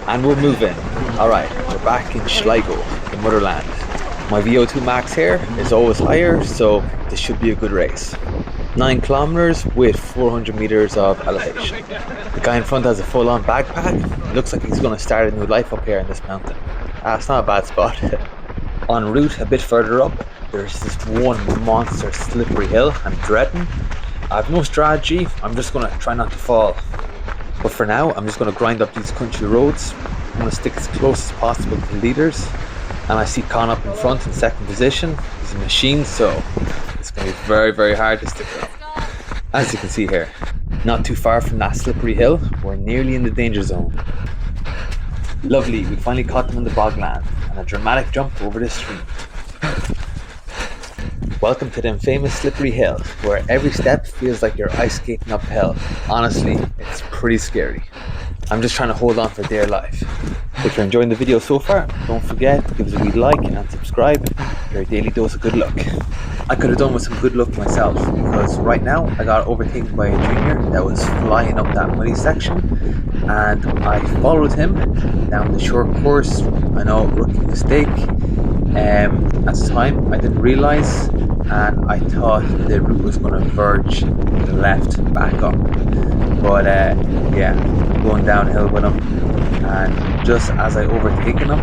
And we're moving. Alright, we're back in Sligo, the motherland. My VO2 max here is always higher, so this should be a good race. 9 kilometers with 400 meters of elevation. The guy in front has a full-on backpack. Looks like he's going to start a new life up here in this mountain. It's not a bad spot. En route, a bit further up, there's this one monster slippery hill I'm dreading. I have no strategy, I'm just going to try not to fall. But for now, I'm just going to grind up these country roads. I'm going to stick as close as possible to the leaders. And I see Con up in front in second position. He's a machine, so it's going to be very, very hard to stick up. As you can see here, not too far from that slippery hill, we're nearly in the danger zone. Lovely, we finally caught them in the bogland, and a dramatic jump over this stream. Welcome to the infamous slippery hill, where every step feels like you're ice skating uphill. Honestly, it's pretty scary. I'm just trying to hold on for dear life. If you're enjoying the video so far, don't forget to give us a wee like and subscribe for your daily dose of good luck. I could have done with some good luck myself, because right now I got overtaken by a junior that was flying up that muddy section, and I followed him down the short course. I know, rookie mistake. At the time I didn't realise, and I thought the route was going to verge to the left back up, but yeah, going downhill with him, and just as I overtaken him,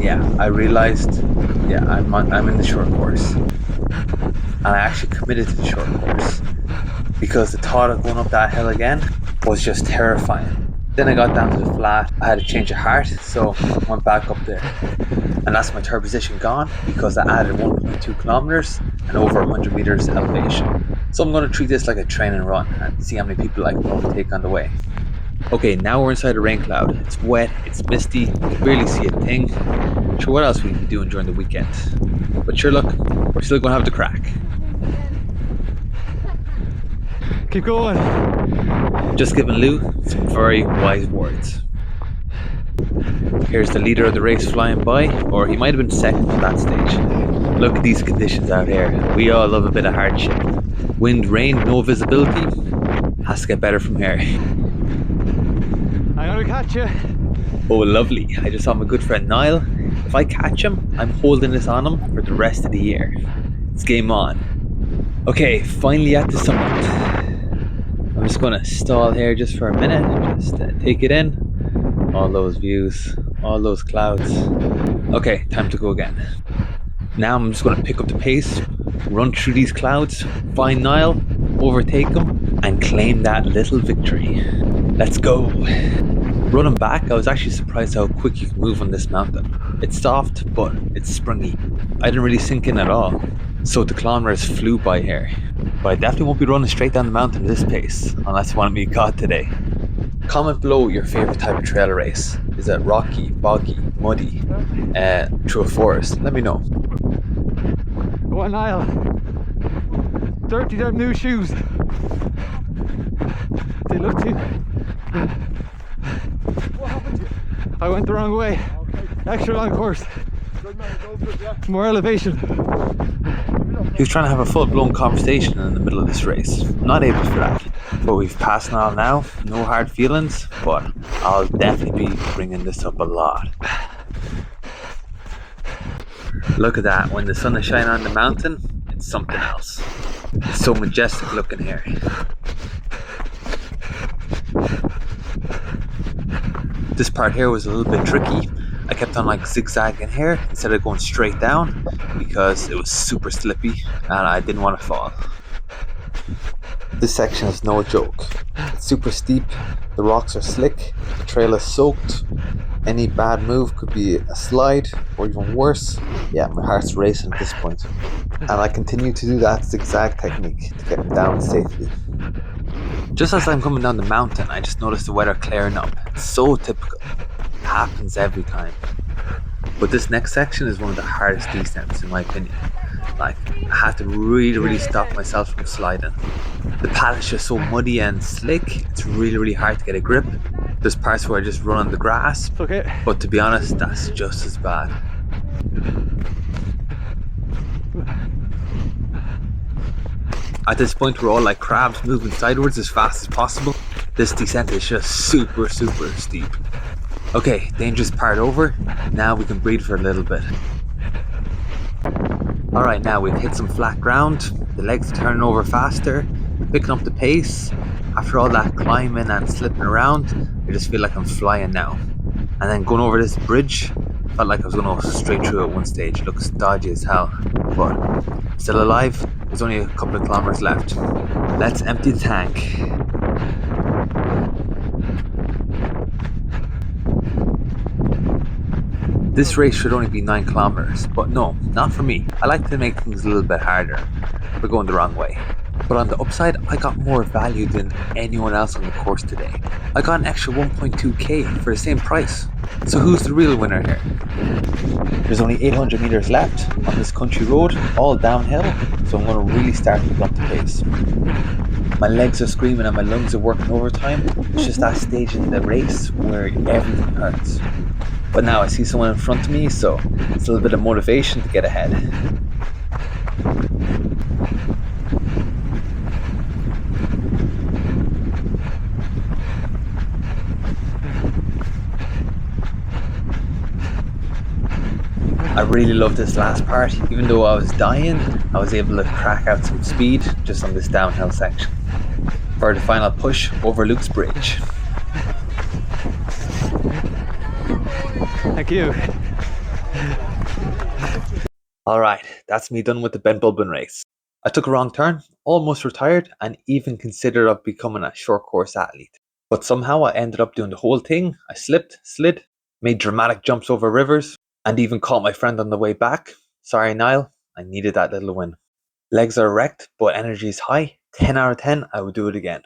yeah, I realised, yeah, I'm in the short course, and I actually committed to the short course because the thought of going up that hill again was just terrifying. Then I got down to the flat, I had a change of heart, so I went back up there. And that's my third position gone, because I added 1.2 kilometers and over 100 meters elevation. So I'm going to treat this like a training run and see how many people I can overtake on the way. Okay, now we're inside a rain cloud. It's wet, it's misty, you can barely see a thing. Sure, what else we can be doing during the weekend? But sure, look, we're still going to have the crack. Keep going. Just giving Lou some very wise words. Here's the leader of the race flying by, or he might have been second on that stage. Look at these conditions out here. We all love a bit of hardship. Wind, rain, no visibility. Has to get better from here. I'm gonna catch you. Oh, lovely. I just saw my good friend Niall. If I catch him, I'm holding this on him for the rest of the year. It's game on. Okay, finally at the summit. I'm just gonna stall here just for a minute, just take it in. All those views, all those clouds. Okay, time to go again. Now I'm just gonna pick up the pace, run through these clouds, find Niall, overtake him, and claim that little victory. Let's go. Running back, I was actually surprised how quick you can move on this mountain. It's soft, but it's springy. I didn't really sink in at all, so the kilometers flew by here. But I definitely won't be running straight down the mountain at this pace, unless you want me to God today. Comment below your favourite type of trail race. Is it rocky, boggy, muddy, through a forest? Let me know. Go on, Niall. Dirty them new shoes. They look too. What happened to you? I went the wrong way. Okay. Extra long course. Good man, go good, yeah. More elevation. He was trying to have a full-blown conversation in the middle of this race. I'm not able for that. But we've passed Niall now. No hard feelings, but I'll definitely be bringing this up a lot. Look at that. When the sun is shining on the mountain, it's something else. It's so majestic looking here. This part here was a little bit tricky. I kept on like zigzagging here instead of going straight down because it was super slippy and I didn't want to fall. This section is no joke. It's super steep, the rocks are slick, the trail is soaked. Any bad move could be a slide or even worse. Yeah, my heart's racing at this point. And I continue to do that zigzag technique to get down safely. Just as I'm coming down the mountain, I just noticed the weather clearing up. It's so typical. It happens every time. But this next section is one of the hardest descents in my opinion. Like, I have to really stop myself from sliding. The path is just so muddy and slick, it's really hard to get a grip. There's parts where I just run on the grass, Okay. but to be honest, that's just as bad. At this point, we're all like crabs moving sideways as fast as possible. This descent is just super steep. Okay, dangerous part over. Now we can breathe for a little bit. Alright, now we've hit some flat ground. The legs are turning over faster. We're picking up the pace. After all that climbing and slipping around, I just feel like I'm flying now. And then going over this bridge, felt like I was going to go straight through at one stage. It looks dodgy as hell. But still alive. There's only a couple of kilometers left. Let's empty the tank. This race should only be 9 kilometers, but no, not for me. I like to make things a little bit harder. We're going the wrong way. But on the upside, I got more value than anyone else on the course today. I got an extra 1.2k for the same price. So who's the real winner here? There's only 800 meters left on this country road, all downhill, so I'm going to really start to pick up the pace. My legs are screaming and my lungs are working overtime. It's just that stage in the race where everything hurts. But now I see someone in front of me, so it's a little bit of motivation to get ahead. I really love this last part. Even though I was dying, I was able to crack out some speed just on this downhill section. For the final push over Luke's Bridge. Thank you. Alright, that's me done with the Benbulben race. I took a wrong turn, almost retired, and even considered of becoming a short course athlete. But somehow I ended up doing the whole thing. I slipped, slid, made dramatic jumps over rivers, and even caught my friend on the way back. Sorry Niall, I needed that little win. Legs are wrecked, but energy is high. 10 out of 10, I would do it again.